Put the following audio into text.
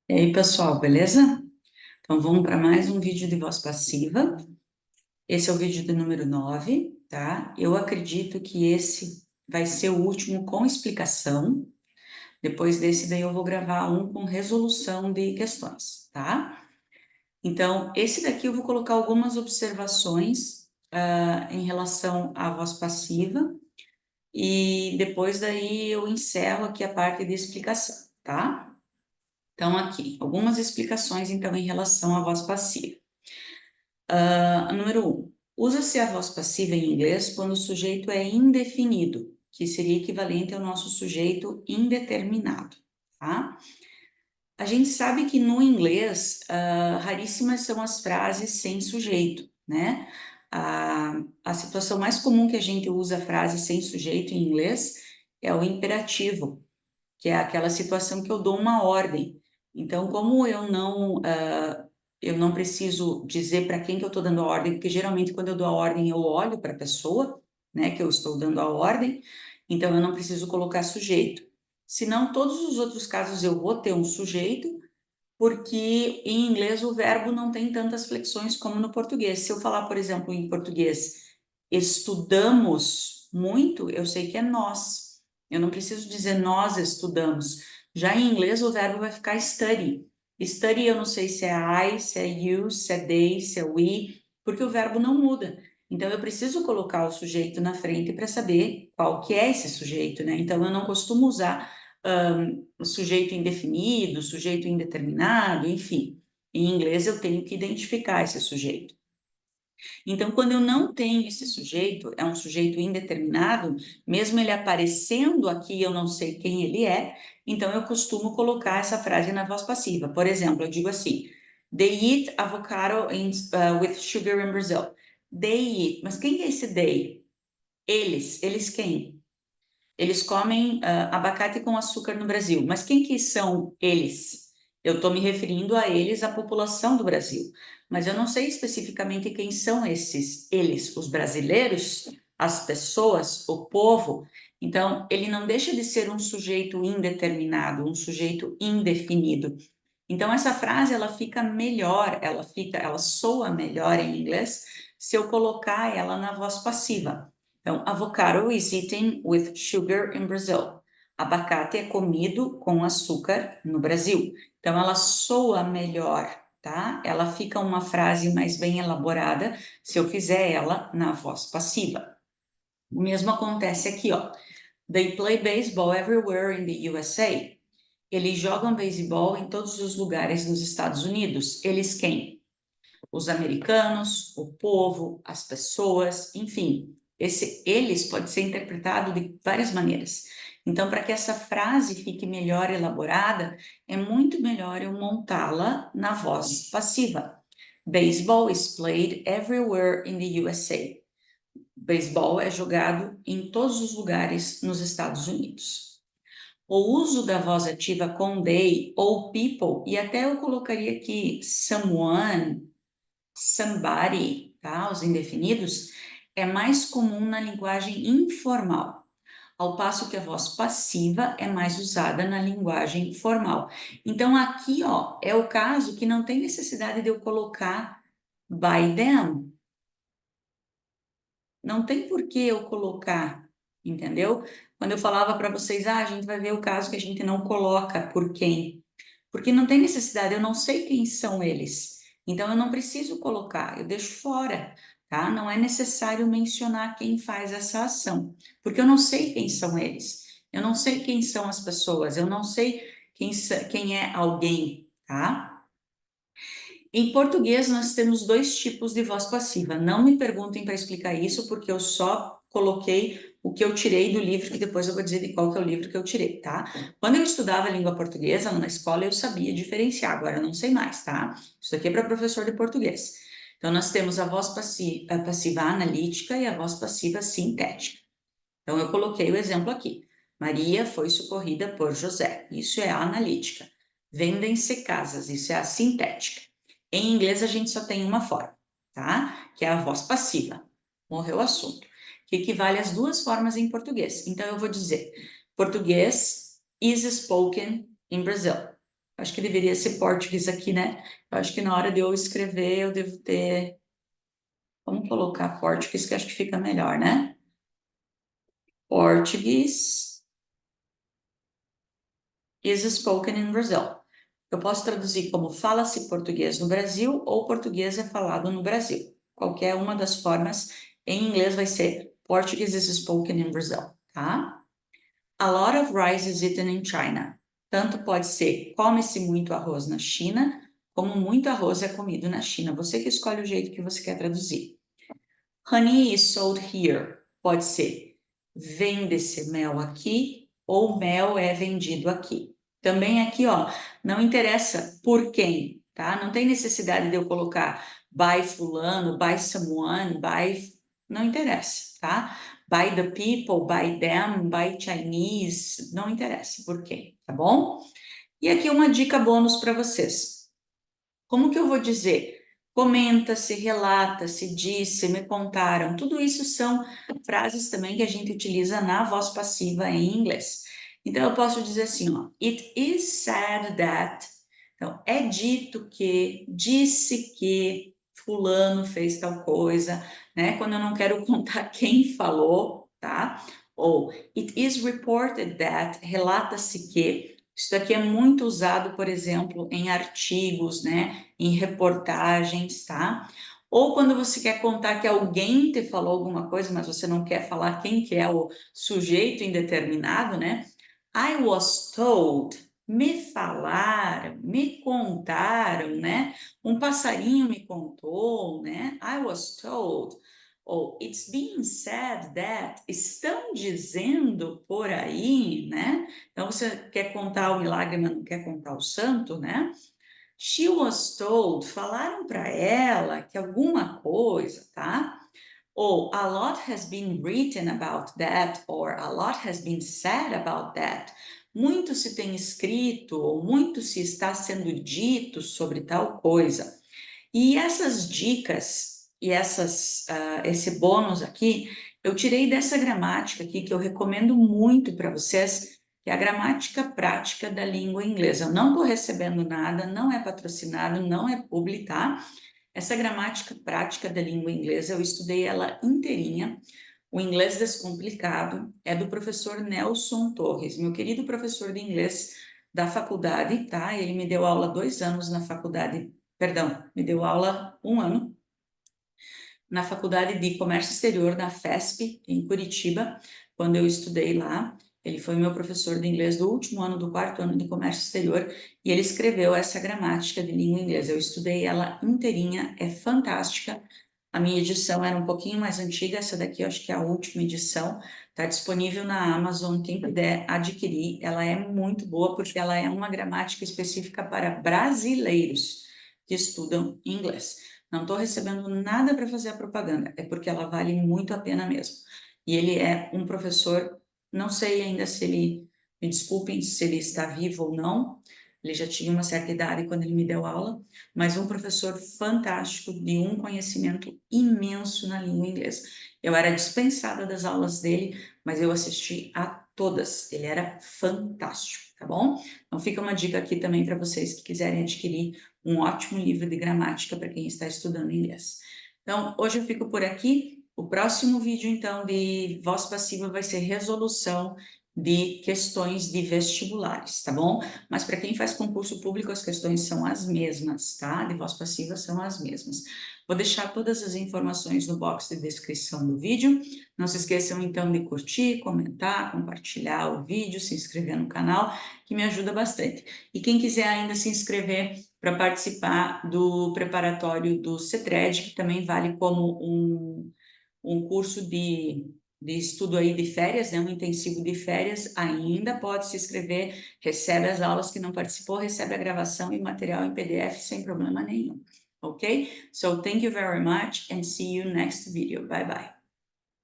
E aí, pessoal, beleza? Então, vamos para mais um vídeo de voz passiva. Esse é o vídeo de número 9, tá? Eu acredito que esse vai ser o último com explicação. Depois desse, daí eu vou gravar um com resolução de questões, tá? Então, esse daqui eu vou colocar algumas observações em relação à voz passiva e depois daí eu encerro aqui a parte de explicação, tá? Então, aqui, algumas explicações, então, em relação à voz passiva. Número 1. Usa-se a voz passiva em inglês quando o sujeito é indefinido, que seria equivalente ao nosso sujeito indeterminado, tá? A gente sabe que no inglês, raríssimas são as frases sem sujeito, né? A situação mais comum que a gente usa a frase sem sujeito em inglês é o imperativo, que é aquela situação que eu dou uma ordem. Então, como eu não preciso dizer para quem que eu estou dando a ordem, porque geralmente quando eu dou a ordem eu olho para a pessoa, né, que eu estou dando a ordem, então eu não preciso colocar sujeito. Senão, todos os outros casos eu vou ter um sujeito, porque em inglês o verbo não tem tantas flexões como no português. Se eu falar, por exemplo, em português, estudamos muito, eu sei que é nós. Eu não preciso dizer nós estudamos. Já em inglês o verbo vai ficar study. Study eu não sei se é I, se é you, se é they, se é we, porque o verbo não muda. Então eu preciso colocar o sujeito na frente para saber qual que é esse sujeito, né? Então eu não costumo usar sujeito indefinido, sujeito indeterminado, enfim. Em inglês eu tenho que identificar esse sujeito. Então, quando eu não tenho esse sujeito, é um sujeito indeterminado, mesmo ele aparecendo aqui, eu não sei quem ele é, então eu costumo colocar essa frase na voz passiva. Por exemplo, eu digo assim: They eat avocado with sugar in Brazil. They eat. Mas quem é esse they? Eles. Eles quem? Eles comem abacate com açúcar no Brasil. Mas quem que são eles? Eu estou me referindo a eles, a população do Brasil. Mas eu não sei especificamente quem são esses eles, os brasileiros, as pessoas, o povo. Então, ele não deixa de ser um sujeito indeterminado, um sujeito indefinido. Então, essa frase ela fica melhor, ela soa melhor em inglês se eu colocar ela na voz passiva. Então, avocado is eaten with sugar in Brazil. Abacate é comido com açúcar no Brasil. Então, ela soa melhor, tá? Ela fica uma frase mais bem elaborada se eu fizer ela na voz passiva. O mesmo acontece aqui, ó. They play baseball everywhere in the USA. Eles jogam beisebol em todos os lugares nos Estados Unidos. Eles quem? Os americanos, o povo, as pessoas, enfim. Esse eles pode ser interpretado de várias maneiras. Então, para que essa frase fique melhor elaborada, é muito melhor eu montá-la na voz passiva. Baseball is played everywhere in the USA. Baseball é jogado em todos os lugares nos Estados Unidos. O uso da voz ativa com they ou people, e até eu colocaria aqui someone, somebody, tá? Os indefinidos, é mais comum na linguagem informal, ao passo que a voz passiva é mais usada na linguagem formal. Então, aqui, ó, é o caso que não tem necessidade de eu colocar by them. Não tem por que eu colocar, entendeu? Quando eu falava para vocês, a gente vai ver o caso que a gente não coloca por quem. Porque não tem necessidade, eu não sei quem são eles. Então eu não preciso colocar, eu deixo fora, tá? Não é necessário mencionar quem faz essa ação, porque eu não sei quem são eles. Eu não sei quem são as pessoas, eu não sei quem é alguém, tá? Em português, nós temos dois tipos de voz passiva. Não me perguntem para explicar isso, porque eu só coloquei o que eu tirei do livro, que depois eu vou dizer de qual que é o livro que eu tirei, tá? Quando eu estudava língua portuguesa na escola, eu sabia diferenciar, agora eu não sei mais, tá? Isso aqui é para professor de português. Então, nós temos a voz passiva analítica e a voz passiva sintética. Então, eu coloquei o exemplo aqui. Maria foi socorrida por José. Isso é a analítica. Vendem-se casas. Isso é a sintética. Em inglês, a gente só tem uma forma, tá? Que é a voz passiva. Morreu o assunto. Que equivale às duas formas em português. Então, eu vou dizer: português is spoken in Brazil. Acho que deveria ser português aqui, né? Eu acho que na hora de eu escrever, eu devo ter... Vamos colocar português, que acho que fica melhor, né? Português is spoken in Brazil. Eu posso traduzir como fala-se português no Brasil ou português é falado no Brasil. Qualquer uma das formas, em inglês vai ser Portuguese is spoken in Brazil, tá? A lot of rice is eaten in China. Tanto pode ser come-se muito arroz na China, como muito arroz é comido na China. Você que escolhe o jeito que você quer traduzir. Honey is sold here. Pode ser vende-se mel aqui ou mel é vendido aqui. Também aqui, ó, não interessa por quem, tá? Não tem necessidade de eu colocar by fulano, by someone, by... Não interessa, tá? By the people, by them, by Chinese, não interessa por quem, tá bom? E aqui uma dica bônus para vocês. Como que eu vou dizer? Comenta-se, relata-se, disse, me contaram. Tudo isso são frases também que a gente utiliza na voz passiva em inglês. Então, eu posso dizer assim, ó, it is said that. Então, é dito que, disse que fulano fez tal coisa, né? Quando eu não quero contar quem falou, tá? Ou it is reported that, relata-se que. Isso daqui é muito usado, por exemplo, em artigos, né? Em reportagens, tá? Ou quando você quer contar que alguém te falou alguma coisa, mas você não quer falar quem que é o sujeito indeterminado, né? I was told, me falaram, me contaram, né? Um passarinho me contou, né? I was told. Ou it's being said that, estão dizendo por aí, né? Então você quer contar o milagre, mas não quer contar o santo, né? She was told, falaram para ela que alguma coisa, tá? Ou a lot has been written about that, or a lot has been said about that. Muito se tem escrito, ou muito se está sendo dito sobre tal coisa. E essas dicas e esse bônus aqui, eu tirei dessa gramática aqui, que eu recomendo muito para vocês, que é a gramática prática da língua inglesa. Eu não estou recebendo nada, não é patrocinado, não é publi, tá? Essa gramática prática da língua inglesa, eu estudei ela inteirinha. O Inglês Descomplicado é do professor Nelson Torres, meu querido professor de inglês da faculdade, tá? Ele me deu aula 2 anos na faculdade, perdão, me deu aula 1 ano na Faculdade de Comércio Exterior, na FESP, em Curitiba, quando eu estudei lá. Ele foi meu professor de inglês do último ano, do 4º ano de Comércio Exterior, e ele escreveu essa gramática de língua inglesa. Eu estudei ela inteirinha, é fantástica. A minha edição era um pouquinho mais antiga, essa daqui eu acho que é a última edição. Está disponível na Amazon, quem puder adquirir. Ela é muito boa, porque ela é uma gramática específica para brasileiros que estudam inglês. Não estou recebendo nada para fazer a propaganda, é porque ela vale muito a pena mesmo. E ele é um professor, não sei ainda se ele, me desculpem se ele está vivo ou não, ele já tinha uma certa idade quando ele me deu aula, mas um professor fantástico, de um conhecimento imenso na língua inglesa. Eu era dispensada das aulas dele, mas eu assisti a todas, ele era fantástico, tá bom? Então fica uma dica aqui também para vocês que quiserem adquirir um ótimo livro de gramática para quem está estudando inglês. Então, hoje eu fico por aqui. O próximo vídeo, então, de voz passiva vai ser resolução de questões de vestibulares, tá bom? Mas para quem faz concurso público, as questões são as mesmas, tá? De voz passiva são as mesmas. Vou deixar todas as informações no box de descrição do vídeo. Não se esqueçam, então, de curtir, comentar, compartilhar o vídeo, se inscrever no canal, que me ajuda bastante. E quem quiser ainda se inscrever para participar do preparatório do CETRED, que também vale como um curso de estudo aí de férias, né, um intensivo de férias, ainda pode se inscrever, recebe as aulas que não participou, recebe a gravação e material em PDF sem problema nenhum. Ok? So, thank you very much and see you next video. Bye bye.